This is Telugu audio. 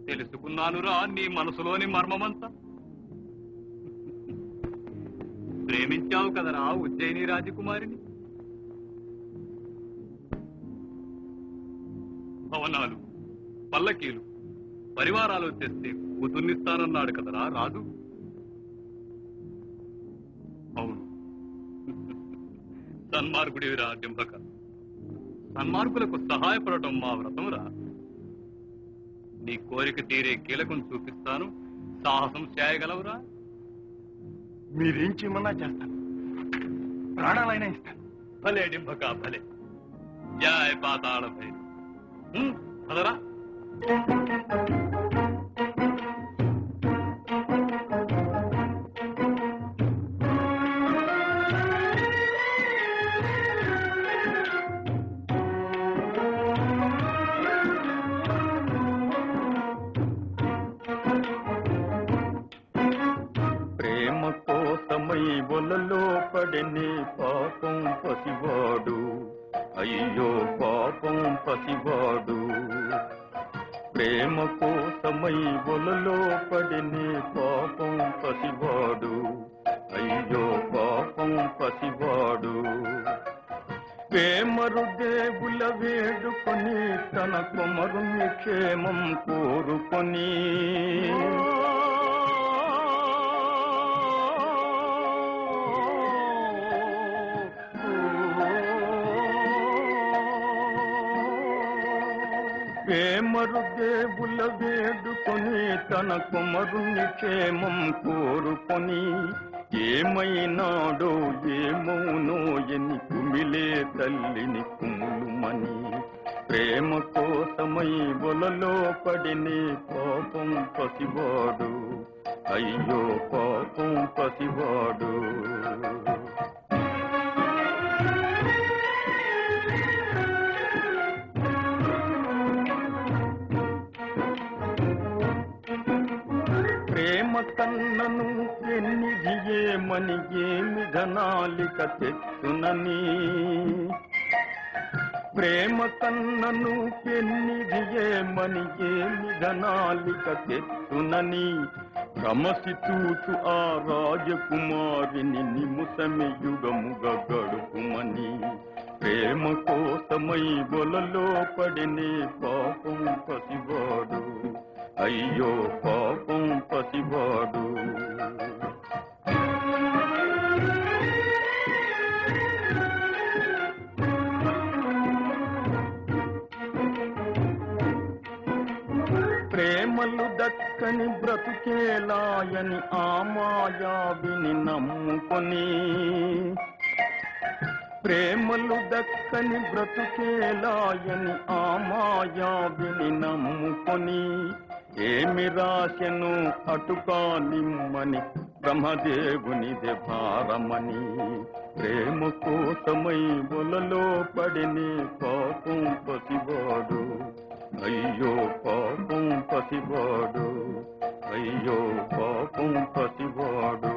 తెలుసుకున్నానురా నీ మనసులోని మర్మమంతా. ప్రేమించావు కదరా ఉజ్జయిని రాజకుమారిని. భవనాలు, పల్లకీలు, పరివారాలు తెస్తే కూతుర్నిస్తానన్నాడు కదరా రాజు. అవును, సన్మార్గుడివిరా డింబక. సన్మార్గులకు సహాయపడటం మా వ్రతంరా. నీ కోరిక తీరే కీలకం చూపిస్తాను. సాహసం చేయగలవురా? మీరేం చేయమన్నా చేస్తాను, ప్రాణాలైనా ఇస్తాను. భలే డింబక భలే. జయ పాతాళ భైరవి. అదరా వలలో పడని పాపం పసివాడు, అయ్యో పాపం పసివాడు. ప్రేమ కోసమై వలలో పడని పాపం పసివాడు, అయ్యో పాపం పసివాడు. ప్రేమరు దేవుల వేడుకొని తన కొమరుని క్షేమం కోరుకొని ప్రేమరు దేవుల వేడుకొని తన కుమరుని క్షేమం కోరుకొని ఏమైనాడో ఏమౌనో ఎన్ని కుమిలే తల్లిని కుములుమని. ప్రేమ కోసమై వలలో పడినే పాపం పసివాడు, అయ్యో పాపం పసివాడు. ప్రేమ కన్నను ఎన్నిది ఏమని ఏమి ధనాలిక తెచ్చునని. ప్రేమ కన్నను ఎన్నిది ఏమని ఏమి ధనాలిక తెచ్చునని. రమసి చూచు ఆ రాజకుమారిని నిముసమి యుగముగా గడుపుమని. ప్రేమ కోసమై వలలో పడినే పాపం పసివాడు, అయ్యో పాపం పసివాడు. ప్రేమలు దక్కని బ్రతుకేలాయని ఆ మాయావిని నమ్ముకొని. ప్రేమలు దక్కని బ్రతుకేలాయని ఆ మాయావిని నమ్ముకొని. ఏమి రాశను అటుకానిమ్మని బ్రహ్మదేవునిదే భారమని. ప్రేమ కోసమై వలలో పడినే పాపం పసివాడు, అయ్యో పాపం పసివాడు, అయ్యో పాపం పసివాడు.